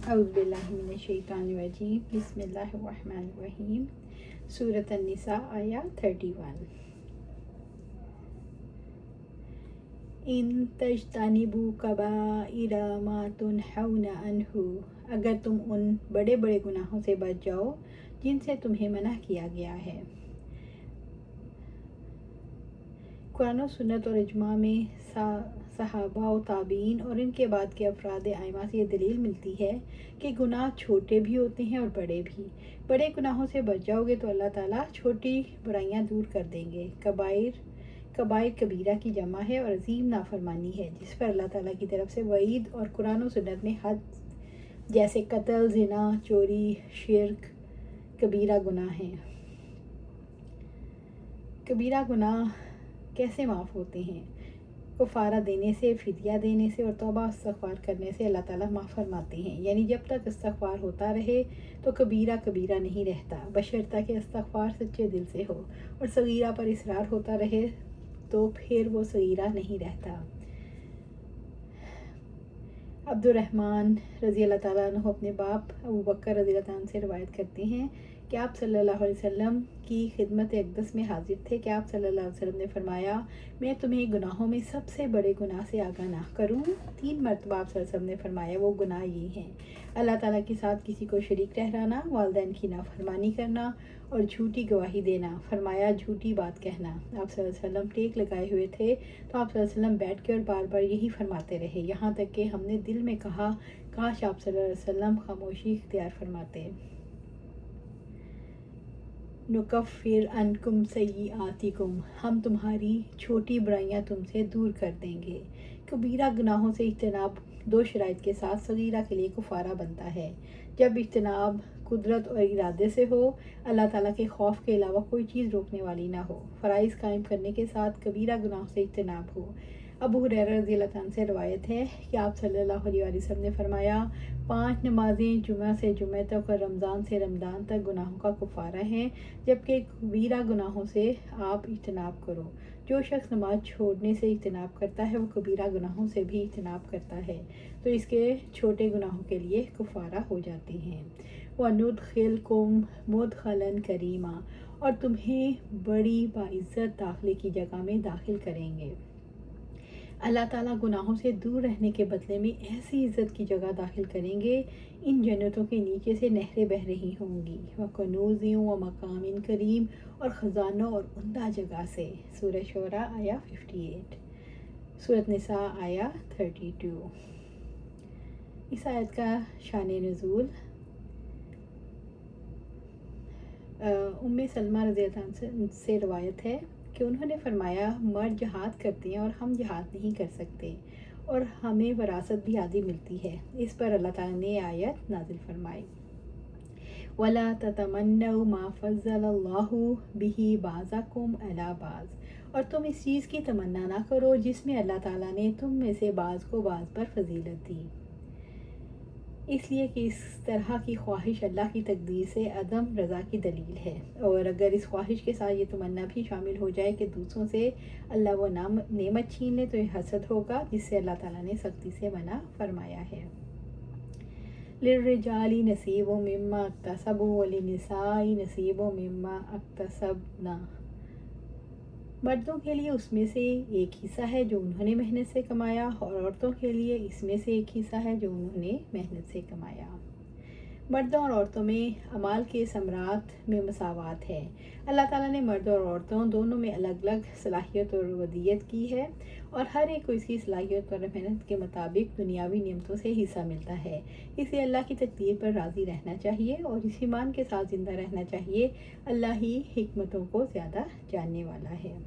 اعوذ باللہ من الشیطان الرجیم بسم اللہ الرحمن الرحیم سورۃ النساء آیا 31۔ ان تجتنبوا کبائر ما تنہون عنہ، اگر تم ان بڑے بڑے گناہوں سے بچ جاؤ جن سے تمہیں منع کیا گیا ہے۔ قرآن و سنت اور اجماع میں صحابہ و تابعین اور ان کے بعد کے افراد ائمہ سے یہ دلیل ملتی ہے کہ گناہ چھوٹے بھی ہوتے ہیں اور بڑے بھی۔ بڑے گناہوں سے بچ جاؤ گے تو اللہ تعالیٰ چھوٹی برائیاں دور کر دیں گے۔ کبائر کبیرہ کی جمع ہے اور عظیم نافرمانی ہے جس پر اللہ تعالیٰ کی طرف سے وعید اور قرآن و سنت میں حد جیسے قتل، زنا، چوری، شرک کبیرہ گناہ ہیں۔ کبیرہ گناہ کیسے معاف ہوتے ہیں؟ کفارہ دینے سے، فدیہ دینے سے اور توبہ استغفار کرنے سے اللہ تعالیٰ معاف فرماتے ہیں۔ یعنی جب تک استغفار ہوتا رہے تو کبیرہ کبیرہ نہیں رہتا، بشرطہ کہ استغفار سچے دل سے ہو، اور صغیرہ پر اصرار ہوتا رہے تو پھر وہ صغیرہ نہیں رہتا۔ عبد الرحمن رضی اللہ تعالیٰ عنہ اپنے باپ ابو بکر رضی اللہ عنہ سے روایت کرتے ہیں کہ آپ صلی اللہ علیہ وسلم کی خدمت اقدس میں حاضر تھے کہ آپ صلی اللہ علیہ وسلم نے فرمایا، میں تمہیں گناہوں میں سب سے بڑے گناہ سے آگاہ نہ کروں؟ 3 مرتبہ آپ صلی اللہ علیہ وسلم نے فرمایا وہ گناہ یہ ہیں: اللہ تعالیٰ کے ساتھ کسی کو شریک ٹھہرانا، والدین کی نافرمانی کرنا اور جھوٹی گواہی دینا۔ فرمایا جھوٹی بات کہنا۔ آپ صلی اللہ علیہ وسلم ٹیک لگائے ہوئے تھے تو آپ صلی اللہ علیہ وسلم بیٹھ کے اور بار بار یہی فرماتے رہے، یہاں تک کہ ہم نے دل میں کہا کاش آپ صلی اللہ علیہ وسلم خاموشی اختیار فرماتے۔ نکفر عنکم سیئاتکم، ہم تمہاری چھوٹی برائیاں تم سے دور کر دیں گے۔ کبیرہ گناہوں سے اجتناب 2 شرائط کے ساتھ صغیرہ کے لیے کفارہ بنتا ہے۔ جب اجتناب قدرت اور ارادے سے ہو، اللہ تعالیٰ کے خوف کے علاوہ کوئی چیز روکنے والی نہ ہو، فرائض قائم کرنے کے ساتھ کبیرہ گناہوں سے اجتناب ہو۔ ابو ہریرہ رضی اللہ عنہ سے روایت ہے کہ آپ صلی اللہ علیہ وسلم نے فرمایا، 5 نمازیں جمعہ سے جمعہ تک اور رمضان سے رمضان تک گناہوں کا کفارہ ہیں، جبکہ کبیرہ گناہوں سے آپ اجتناب کرو۔ جو شخص نماز چھوڑنے سے اجتناب کرتا ہے وہ کبیرہ گناہوں سے بھی اجتناب کرتا ہے تو اس کے چھوٹے گناہوں کے لیے کفارہ ہو جاتے ہیں۔ وَنُدْخِلْكُمْ مُدْخَلًا كَرِيمًا، اور تمہیں بڑی باعزت داخلے کی جگہ میں داخل کریں گے۔ اللہ تعالیٰ گناہوں سے دور رہنے کے بدلے میں ایسی عزت کی جگہ داخل کریں گے، ان جنتوں کے نیچے سے نہریں بہہ رہی ہوں گی۔ وَكُنُوزٍ وَمَقَامٍ کریم، اور خزانوں اور عمدہ جگہ سے۔ سورہ شعراء آیا 58، سورۃ نساء آیا 32۔ اس آیت کا شان نزول ام سلمہ رضی اللہ عنہ سے روایت ہے کہ انہوں نے فرمایا، مرد جہاد کرتے ہیں اور ہم جہاد نہیں کر سکتے اور ہمیں وراثت بھی آدھی ملتی ہے۔ اس پر اللہ تعالیٰ نے آیت نازل فرمائی، وَلَا تَتَمَنَّوْا مَا فَضَّلَ اللَّهُ بِهِ بَعْضَكُمْ عَلَىٰ بَعْضٍ، اور تم اس چیز کی تمنا نہ کرو جس میں اللہ تعالیٰ نے تم میں سے بعض کو بعض پر فضیلت دی، اس لیے کہ اس طرح کی خواہش اللہ کی تقدیر سے عدم رضا کی دلیل ہے، اور اگر اس خواہش کے ساتھ یہ تمنا بھی شامل ہو جائے کہ دوسروں سے اللہ وہ نعمت چھین لے تو یہ حسد ہوگا جس سے اللہ تعالیٰ نے سختی سے منع فرمایا ہے۔ لِلرِّجَالِ نَصِیبٌ مِّمَّا اکْتَسَبُوا وَلِلنِّسَاءِ نَصِیبٌ مِّمَّا اکْتَسَبْنَ، مردوں کے لیے اس میں سے ایک حصہ ہے جو انہوں نے محنت سے کمایا، اور عورتوں کے لیے اس میں سے ایک حصہ ہے جو انہوں نے محنت سے کمایا۔ مردوں اور عورتوں میں اعمال کے ثمرات میں مساوات ہے۔ اللہ تعالیٰ نے مرد اور عورتوں دونوں میں الگ الگ صلاحیت اور ودیت کی ہے، اور ہر ایک کو اس کی صلاحیت اور محنت کے مطابق دنیاوی نعمتوں سے حصہ ملتا ہے۔ اسے اللہ کی تقدیر پر راضی رہنا چاہیے اور اس ایمان کے ساتھ زندہ رہنا چاہیے، اللہ ہی حکمتوں کو زیادہ جاننے والا ہے۔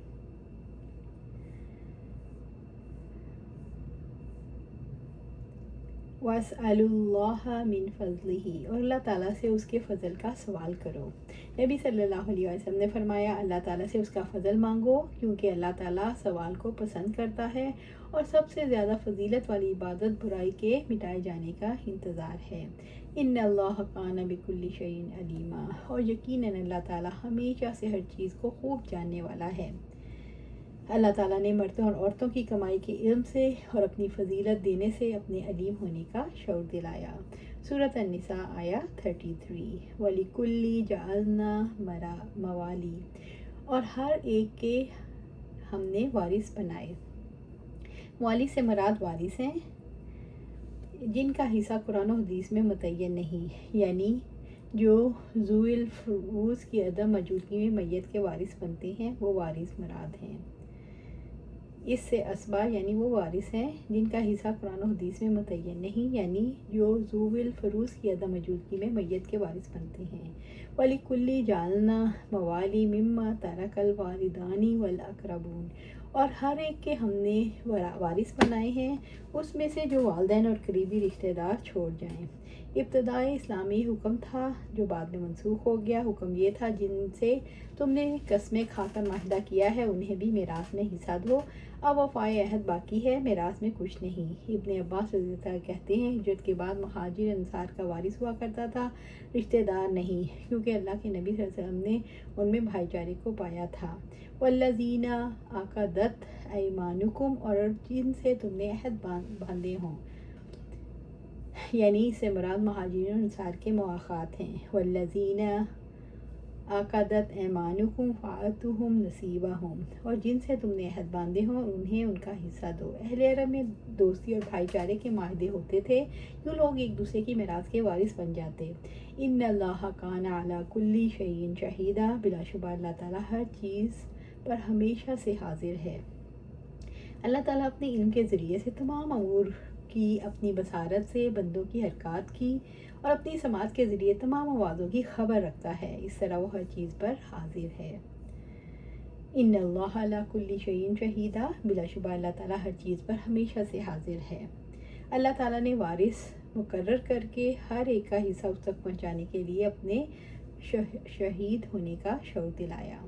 وَاسْأَلُوا اللَّهَ مِن فَضْلِهِ، اور اللہ تعالیٰ سے اس کے فضل کا سوال کرو۔ نبی صلی اللہ علیہ وسلم نے فرمایا، اللہ تعالیٰ سے اس کا فضل مانگو کیونکہ اللہ تعالیٰ سوال کو پسند کرتا ہے، اور سب سے زیادہ فضیلت والی عبادت برائی کے مٹائے جانے کا انتظار ہے۔ ان اللہ کان بکل شیء علیما، اور یقیناً اللہ تعالیٰ ہمیشہ سے ہر چیز کو خوب جاننے والا ہے۔ اللہ تعالیٰ نے مردوں اور عورتوں کی کمائی کے علم سے اور اپنی فضیلت دینے سے اپنے علیم ہونے کا شعور دلایا۔ سورۃ النساء آیا 33۔ وَلِكُلِّ جَعَلْنَا مَوَالِی، اور ہر ایک کے ہم نے وارث بنائے۔ موالی سے مراد وارث ہیں جن کا حصہ قرآن و حدیث میں متعین نہیں، یعنی جو ذوی الفروض کی عدم موجودگی میں میت کے وارث بنتے ہیں، وہ وارث مراد ہیں۔ اس سے اسبا یعنی وہ وارث ہیں جن کا حصہ قرآن و حدیث میں متعین نہیں، یعنی جو ذوی الفروض کی عدم موجودگی میں میت کے وارث بنتے ہیں۔ وَلِكُلِّ جَعَلْنَا مَوَالِی مِمَّا تَرَکَ الْوَالِدَانِ وَالْأَقْرَبُونَ، اور ہر ایک کے ہم نے وارث بنائے ہیں اس میں سے جو والدین اور قریبی رشتہ دار چھوڑ جائیں۔ ابتدائی اسلامی حکم تھا جو بعد میں منسوخ ہو گیا۔ حکم یہ تھا جن سے تم نے قسمیں کھا کر معاہدہ کیا ہے انہیں بھی میراث میں حصہ دو۔ اب وفائے عہد باقی ہے، میراث میں کچھ نہیں۔ ابن عباس رضی اللہ عنہ کہتے ہیں ہجرت کے بعد مہاجر انصار کا وارث ہوا کرتا تھا، رشتہ دار نہیں، کیونکہ اللہ کے نبی صلی اللہ علیہ وسلم نے ان میں بھائی چارے کو پایا تھا۔ والذین عقدت ایمانکم، اور جن سے تم نے عہد باندھے ہوں، یعنی اس سے مراد مہاجرین انصار کے مواخات ہیں۔ والذین عقدت ایمانکم فآتوہم نصیبہم، اور جن سے تم نے عہد باندھے ہوں انہیں ان کا حصہ دو۔ اہل عرب میں دوستی اور بھائی چارے کے معاہدے ہوتے تھے، جو لوگ ایک دوسرے کی میراث کے وارث بن جاتے۔ ان اللہ کان علی کل شیء شہیدا، بلا شبہ اللہ تعالیٰ ہر چیز پر ہمیشہ سے حاضر ہے۔ اللہ تعالیٰ اپنے علم کے ذریعے سے تمام امور کی، اپنی بصارت سے بندوں کی حرکات کی اور اپنی سماعت کے ذریعے تمام آوازوں کی خبر رکھتا ہے، اس طرح وہ ہر چیز پر حاضر ہے۔ ان اللہ علی کل شیء شہیدا، بلا شبہ اللہ تعالیٰ ہر چیز پر ہمیشہ سے حاضر ہے۔ اللہ تعالیٰ نے وارث مقرر کر کے ہر ایک کا حصہ اس تک پہنچانے کے لیے اپنے شہید ہونے کا شعور دلایا۔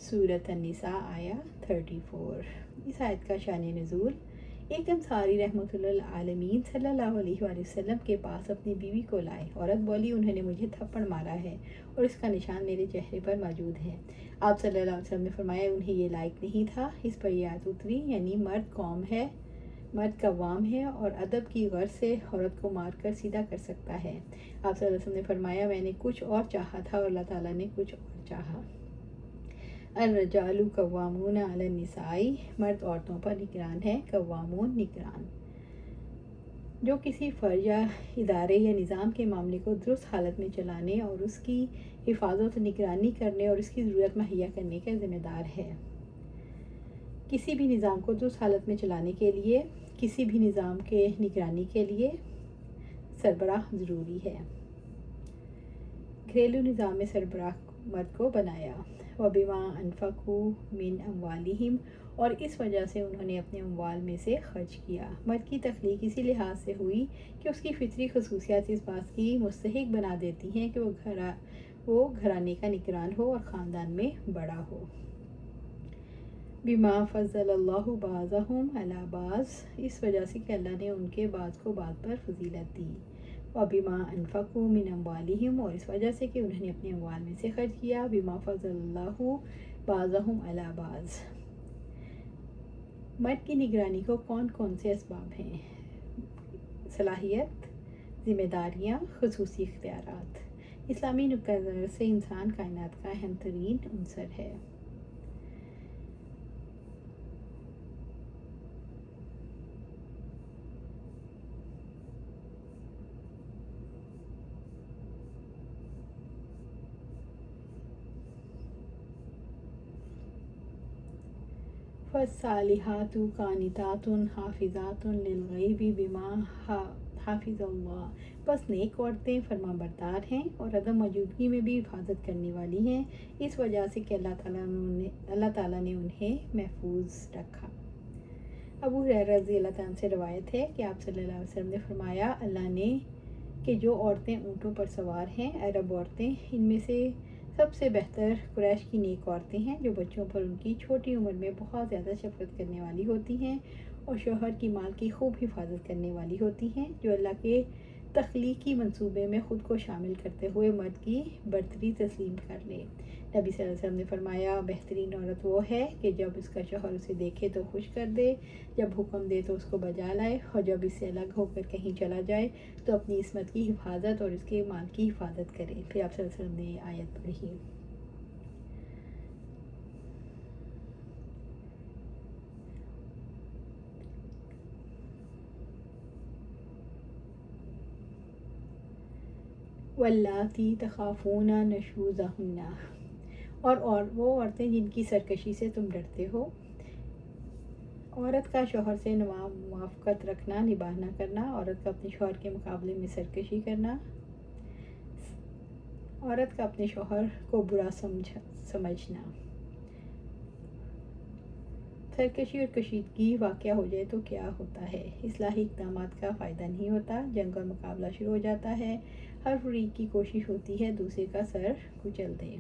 سورۃ النساء آیا 34۔ اس آیت کا شان نزول، ایک انصاری رحمۃ اللہ العالمین صلی اللہ علیہ وآلہ وسلم کے پاس اپنی بیوی کو لائے۔ عورت بولی انہوں نے مجھے تھپڑ مارا ہے اور اس کا نشان میرے چہرے پر موجود ہے۔ آپ صلی اللہ علیہ وسلم نے فرمایا انہیں یہ لائق نہیں تھا۔ اس پر یہ آیت اتری، یعنی مرد قوام ہے اور ادب کی غرض سے عورت کو مار کر سیدھا کر سکتا ہے۔ آپ صلی اللہ علیہ وسلم نے فرمایا میں نے کچھ اور چاہا تھا اور اللہ تعالیٰ نے کچھ اور چاہا۔ الرجال قوامون علی النساء، مرد عورتوں پر نگران ہے، قوامون نگران۔ جو کسی فرد یا ادارے یا نظام کے معاملے کو درست حالت میں چلانے اور اس کی حفاظت و نگرانی کرنے اور اس کی ضرورت مہیا کرنے کا ذمہ دار ہے۔ کسی بھی نظام کو درست حالت میں چلانے کے لیے، کسی بھی نظام کے نگرانی کے لیے سربراہ ضروری ہے۔ گھریلو نظام میں سربراہ مرد کو بنایا۔ وَبِمَا أَنفَقُوا مِنْ أَمْوَالِهِمْ، اور اس وجہ سے انہوں نے اپنے اموال میں سے خرچ کیا۔ مرد کی تخلیق اسی لحاظ سے ہوئی کہ اس کی فطری خصوصیات اس بات کی مستحق بنا دیتی ہیں کہ وہ گھرانے کا نگران ہو اور خاندان میں بڑا ہو۔ بِمَا فَضَّلَ اللَّهُ بَعْضَهُمْ عَلَى بَعْضٍ، اس وجہ سے کہ اللہ نے ان کے بعض کو بعض پر فضیلت دی۔ وَبِمَا أَنفَقُوا مِنْ أَمْوَالِهِمْ، اور اس وجہ سے کہ انہوں نے اپنے اموال میں سے خرچ کیا۔ بِمَا فَضَّلَ اللَّهُ بَعْضَهُمْ عَلَى بَعْضٍ، مرد کی نگرانی کو کون کون سے اسباب ہیں؟ صلاحیت، ذمہ داریاں، خصوصی اختیارات۔ اسلامی نقطہ نظر سے انسان کائنات کا اہم ترین عنصر ہے۔ فالصالحات قانتات حافظات للغیب بما حافظ اللہ، بس نیک عورتیں فرما بردار ہیں اور عدم موجودگی میں بھی حفاظت کرنے والی ہیں، اس وجہ سے کہ اللہ تعالیٰ نے انہیں محفوظ رکھا۔ ابو ہریرہ رضی اللہ عنہ سے روایت ہے کہ آپ صلی اللہ علیہ وسلم نے فرمایا اللہ نے کہ جو عورتیں اونٹوں پر سوار ہیں، عرب عورتیں، ان میں سے سب سے بہتر قریش کی نیک عورتیں ہیں جو بچوں پر ان کی چھوٹی عمر میں بہت زیادہ شفقت کرنے والی ہوتی ہیں اور شوہر کی مال کی خوب حفاظت کرنے والی ہوتی ہیں، جو اللہ کے تخلیقی منصوبے میں خود کو شامل کرتے ہوئے مرد کی برتری تسلیم کر لے۔ نبی صلی اللہ علیہ وسلم نے فرمایا بہترین عورت وہ ہے کہ جب اس کا شوہر اسے دیکھے تو خوش کر دے، جب حکم دے تو اس کو بجا لائے، اور جب اس سے الگ ہو کر کہیں چلا جائے تو اپنی عصمت کی حفاظت اور اس کے مال کی حفاظت کرے۔ پھر آپ صلی اللہ علیہ وسلم نے یہ آیت پڑھی۔ واللاتی تخافون نشوزہن، اور وہ عورتیں جن کی سرکشی سے تم ڈرتے ہو۔ عورت کا شوہر سے موافقت رکھنا، نباہ نہ کرنا، عورت کا اپنے شوہر کے مقابلے میں سرکشی کرنا، عورت کا اپنے شوہر کو برا سمجھنا، سرکشی اور کشیدگی واقع ہو جائے تو کیا ہوتا ہے؟ اصلاحی اقدامات کا فائدہ نہیں ہوتا، جنگ اور مقابلہ شروع ہو جاتا ہے، ہر فریق کی کوشش ہوتی ہے دوسرے کا سر کچل دے۔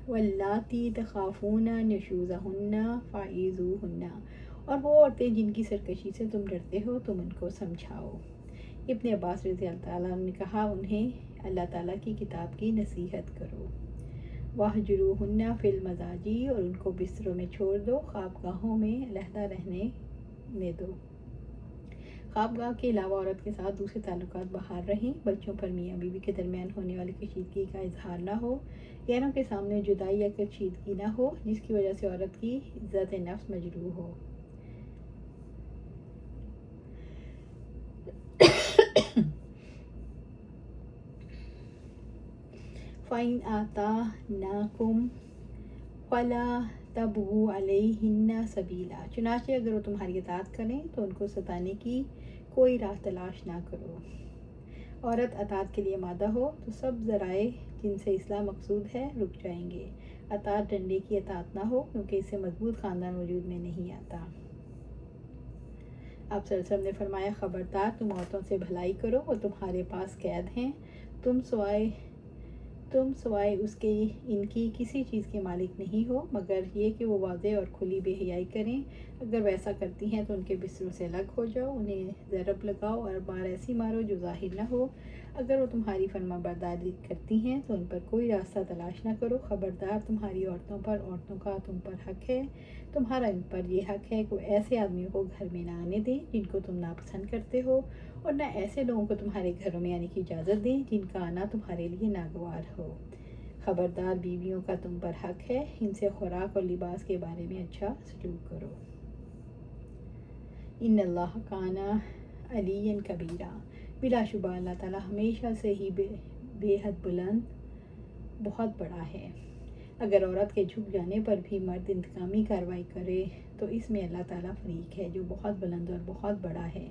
واللاتی تخافون نشوزہن فعظوہن، اور وہ عورتیں جن کی سرکشی سے تم ڈرتے ہو تم ان کو سمجھاؤ۔ ابن عباس رضی اللہ تعالیٰ عنہ نے کہا انہیں اللہ تعالیٰ کی کتاب کی نصیحت کرو۔ وَاہْجُرُوهُنَّ فِی الْمَضَاجِعِ، اور ان کو بستروں میں چھوڑ دو، خوابگاہوں میں علیحدہ رہنے دو۔ خوابگاہ کے علاوہ عورت کے ساتھ دوسرے تعلقات بحال رہیں، بچوں پر میاں بیوی کے درمیان ہونے والی کشیدگی کا اظہار نہ ہو، غیروں کے سامنے جدائی یا کشیدگی نہ ہو جس کی وجہ سے عورت کی عزت نفس مجروح ہو۔ فَإِنْ آتَانَاكُمْ فَلَا تَبْغُوا عَلَيْهِنَّ سَبِيلًا، چنانچہ اگر وہ تمہاری اطاعت کریں تو ان کو ستانے کی کوئی راہ تلاش نہ کرو۔ عورت اطاعت کے لیے آمادہ ہو تو سب ذرائع جن سے اصلاح مقصود ہے رک جائیں گے۔ اطاعت ڈنڈے کی اطاعت نہ ہو کیونکہ اس سے مضبوط خاندان وجود میں نہیں آتا۔ آپ صلی اللہ علیہ وسلم نے فرمایا خبردار تم عورتوں سے بھلائی کرو، وہ تمہارے پاس قید ہیں، تم سوائے اس کے ان کی کسی چیز کے مالک نہیں ہو مگر یہ کہ وہ واضح اور کھلی بے حیائی کریں۔ اگر ویسا کرتی ہیں تو ان کے بستروں سے الگ ہو جاؤ، انہیں ضرب لگاؤ اور مار ایسی مارو جو ظاہر نہ ہو۔ اگر وہ تمہاری فرما برداری کرتی ہیں تو ان پر کوئی راستہ تلاش نہ کرو۔ خبردار تمہاری عورتوں کا تم پر حق ہے، تمہارا ان پر یہ حق ہے کہ وہ ایسے آدمیوں کو گھر میں نہ آنے دیں جن کو تم ناپسند کرتے ہو، اور نہ ایسے لوگوں کو تمہارے گھروں میں آنے کی اجازت دیں جن کا آنا تمہارے لیے ناگوار ہو۔ خبردار بیویوں کا تم پر حق ہے، ان سے خوراک اور لباس کے بارے میں اچھا سلوک کرو۔ ان اللہ کان علیٰ کبیرا، بلا شبہ اللہ تعالیٰ ہمیشہ سے ہی بے حد بلند بہت بڑا ہے۔ اگر عورت کے جھک جانے پر بھی مرد انتقامی کارروائی کرے تو اس میں اللہ تعالیٰ فریق ہے جو بہت بلند اور بہت بڑا ہے۔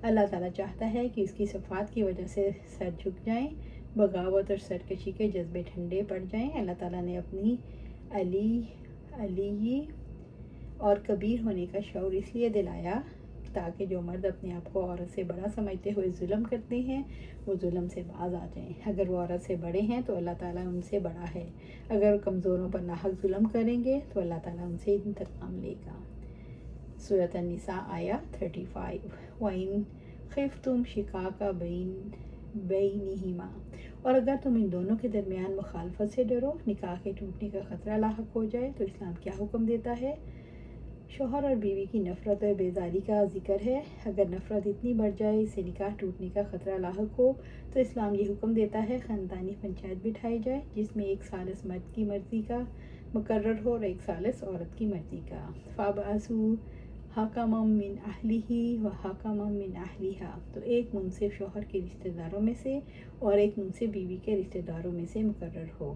اللہ تعالیٰ چاہتا ہے کہ اس کی صفات کی وجہ سے سر جھک جائیں، بغاوت اور سرکشی کے جذبے ٹھنڈے پڑ جائیں۔ اللہ تعالیٰ نے اپنی علی اور کبیر ہونے کا شعور اس لیے دلایا تاکہ جو مرد اپنے آپ کو عورت سے بڑا سمجھتے ہوئے ظلم کرتے ہیں وہ ظلم سے باز آ جائیں۔ اگر وہ عورت سے بڑے ہیں تو اللہ تعالیٰ ان سے بڑا ہے، اگر وہ کمزوروں پر ناحق ظلم کریں گے تو اللہ تعالیٰ ان سے انتقام لے گا۔ سورۃ النساء آیت 35۔ وَإِن خِفْتُمْ شِقَاقَ بَيْنِهِمَا، اور اگر تم ان دونوں کے درمیان مخالفت سے ڈرو، نکاح کے ٹوٹنے کا خطرہ لاحق ہو جائے، تو اسلام کیا حکم دیتا ہے؟ شوہر اور بیوی کی نفرت اور بیزاری کا ذکر ہے۔ اگر نفرت اتنی بڑھ جائے اس سے نکاح ٹوٹنے کا خطرہ لاحق ہو تو اسلام یہ حکم دیتا ہے خاندانی پنچایت بٹھائی جائے جس میں ایک ثالث مرد کی مرضی کا مقرر ہو اور ایک ثالث عورت کی مرضی کا۔ فَابْعَثُوا حَكَمًا مِّنْ أَهْلِهِ وَحَكَمًا مِّنْ أَهْلِهَا، تو ایک منصف شوہر کے رشتہ داروں میں سے اور ایک منصف بیوی کے رشتہ داروں میں سے مقرر ہو۔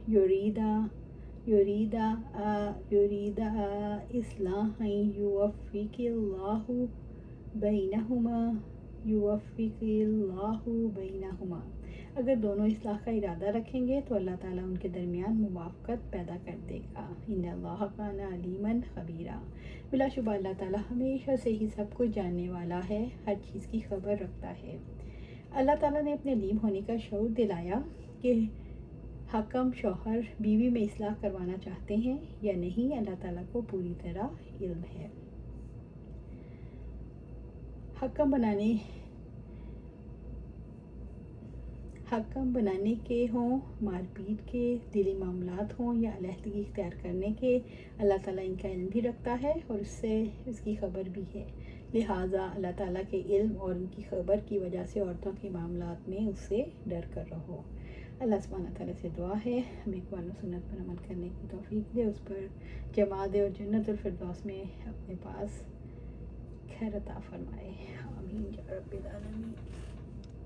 يُرِيدَ إِصْلَاحًا يُوَفِّقِ اللَّهُ بَيْنَهُمَا، اگر دونوں اصلاح کا ارادہ رکھیں گے تو اللہ تعالیٰ ان کے درمیان موافقت پیدا کر دے گا۔ ان اللہ کان علیما خبیرا، بلا شبہ اللہ تعالیٰ ہمیشہ سے ہی سب کچھ جاننے والا ہے، ہر چیز کی خبر رکھتا ہے۔ اللہ تعالیٰ نے اپنے علیم ہونے کا شعور دلایا کہ حکم شوہر بیوی میں اصلاح کروانا چاہتے ہیں یا نہیں، اللہ تعالیٰ کو پوری طرح علم ہے۔ حکم بنانے کے ہوں، مار پیٹ کے، دلی معاملات ہوں یا علیحدگی اختیار کرنے کے، اللہ تعالیٰ ان کا علم بھی رکھتا ہے اور اس کی خبر بھی ہے، لہٰذا اللہ تعالیٰ کے علم اور ان کی خبر کی وجہ سے عورتوں کے معاملات میں اس سے ڈر کر رہو۔ اللہ سبحانہ تعالیٰ سے دعا ہے ہمیں قرآن و سنت پر عمل کرنے کی توفیق دے، اس پر جما دے اور جنت الفردوس میں اپنے پاس خیر عطا فرمائے، آمین یا رب العالمین۔